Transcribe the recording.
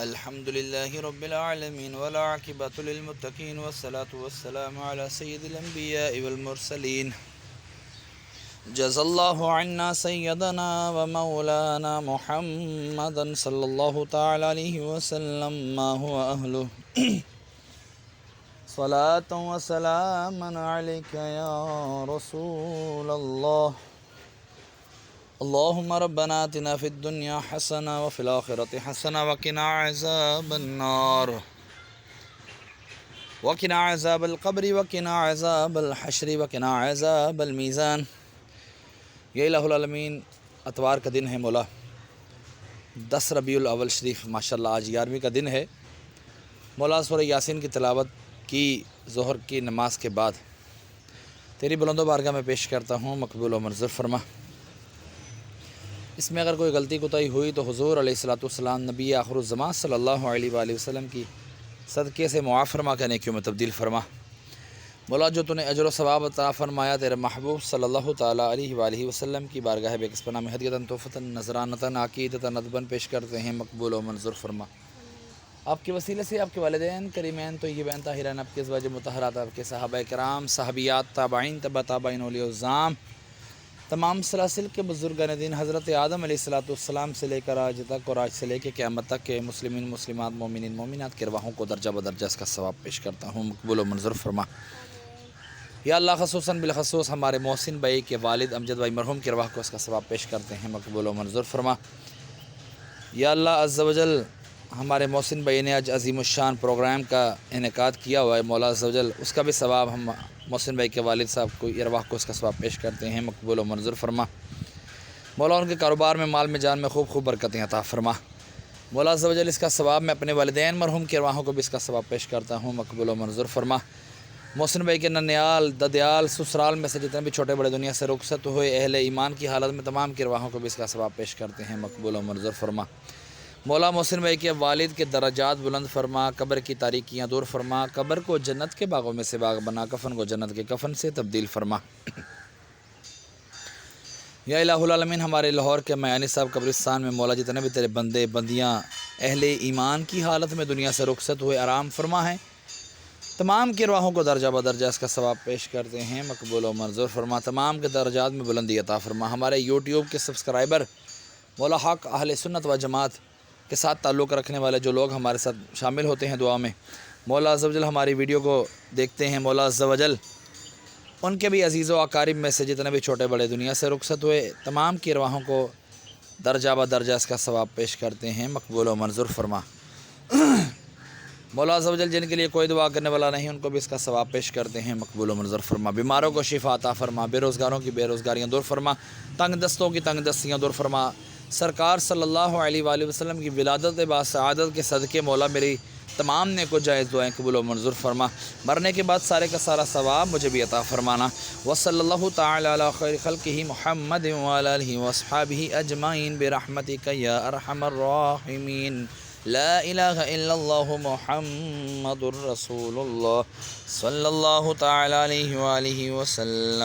الحمد لله رب العالمين والعاقبة للمتقين والصلاة والسلام على سيد الأنبياء والمرسلين. جزا الله عنا سيدنا ومولانا محمدا صلى الله تعالى عليه وسلم ما هو أهله. صلاة وسلاما عليك يا رسول الله. اللهم ربنا آتنا في الدنيا حسنة وفي الآخرة حسنة وقنا عذاب النار وقنا عذاب القبر وقنا عذاب الحشر وقنا عذاب الميزان. یہ الہ العالمین اتوار کا دن ہے مولا 10 ربیع الاول شریف، ماشاءاللہ آج 11ویں کا دن ہے مولا. سورہ یاسین کی تلاوت کی ظہر کی نماز کے بعد تیری بلند و بارگاہ میں پیش کرتا ہوں، مقبول و منظور فرما. اس میں اگر کوئی غلطی کوتاہی ہوئی تو حضور علیہ الصلوۃ والسلام نبی آخر الزمان صلی اللہ علیہ وآلہ وسلم کی صدقے سے معاف فرما کے نیکیوں میں تبدیل فرما. مولا جو تو نے اجر و ثواب عطا فرمایا تیرے محبوب صلی اللہ تعالیٰ علیہ وآلہ وسلم کی بارگاہ بے کس پناہ میں ہدیۃً تحفۃً نذرانۃً عقیدۃً ندباً پیش کرتے ہیں، مقبول و منظور فرما. آپ کے وسیلے سے آپ کے والدین کریمین طیبین طاہرین، آپ کے ازواج مطہرات، آپ کے صحابہ کرام، صحابیات، تابعین، تبع تابعین، اولیاء الظام، تمام سلاسل کے بزرگان دین حضرت آدم علیہ السلام سے لے کر آج تک اور آج سے لے کے قیامت تک کے مسلمین، مسلمات، مومنین، مومنات کے ارواحوں کو درجہ بدرجہ اس کا ثواب پیش کرتا ہوں، مقبول و منظور فرما. یا اللہ خصوصاً بالخصوص ہمارے محسن بھائی کے والد امجد بھائی مرحوم کے ارواح کو اس کا ثواب پیش کرتے ہیں، مقبول و منظور فرما. یا اللہ عز و جل ہمارے محسن بھائی نے آج عظیم الشان پروگرام کا انعقاد کیا ہوا ہے، مولا عز و جل اس کا بھی ثواب ہم محسن بھائی کے والد صاحب کو ارواح کو اس کا ثواب پیش کرتے ہیں، مقبول و منظور فرما. مولا ان کے کاروبار میں، مال میں، جان میں خوب خوب برکتیں عطا فرما. مولا عز و جل اس کا ثواب میں اپنے والدین مرحوم کے ارواحوں کو بھی اس کا ثواب پیش کرتا ہوں، مقبول و منظور فرما. محسن بھائی کے ننیال، ددیال، سسرال میں سے جتنے بھی چھوٹے بڑے دنیا سے رخصت ہوئے اہل ایمان کی حالت میں تمام کی ارواحوں کو بھی اس کا ثواب پیش کرتے ہیں، مقبول و منظور فرما. مولا محسن بھائی کے والد کے درجات بلند فرما، قبر کی تاریکیاں دور فرما، قبر کو جنت کے باغوں میں سے باغ بنا، کفن کو جنت کے کفن سے تبدیل فرما. یا الہ العالمین ہمارے لاہور کے میانی صاحب قبرستان میں مولا جتنے بھی تیرے بندے بندیاں اہل ایمان کی حالت میں دنیا سے رخصت ہوئے آرام فرما ہیں، تمام کی ارواحوں کو درجہ بدرجہ اس کا ثواب پیش کرتے ہیں، مقبول و منظور فرما. تمام کے درجات میں بلندی عطا فرما. ہمارے یوٹیوب کے سبسکرائبر مولا حق اہل سنت و جماعت کے ساتھ تعلق رکھنے والے جو لوگ ہمارے ساتھ شامل ہوتے ہیں دعا میں، مولا عز و جل ہماری ویڈیو کو دیکھتے ہیں، مولا عز و جل ان کے بھی عزیز و اقارب میں سے جتنے بھی چھوٹے بڑے دنیا سے رخصت ہوئے تمام کی ارواحوں کو درجہ بدرجہ اس کا ثواب پیش کرتے ہیں، مقبول و منظور فرما. مولا عز و جل جن کے لیے کوئی دعا کرنے والا نہیں ان کو بھی اس کا ثواب پیش کرتے ہیں، مقبول و منظور فرما. بیماروں کو شفا عطا فرما، بے روزگاروں کی بے روزگاریاں دور فرما، تنگ دستوں کی تنگ دستیاں دور فرما. سرکار صلی اللہ علیہ وآلہ وسلم کی ولادت با سعادت کے صدقے مولا میری تمام نیک و جائز دعائیں قبول و منظور فرما. مرنے کے بعد سارے کا سارا ثواب مجھے بھی عطا فرمانا. وصلی اللہ تعالی علی خیر خلقہ محمد وعلی آلہ واصحابہ اجمعین برحمتک یا ارحم الراحمین. لا الہ الا اللہ محمد رسول اللہ صلی اللہ تعالی علیہ وآلہ وسلم.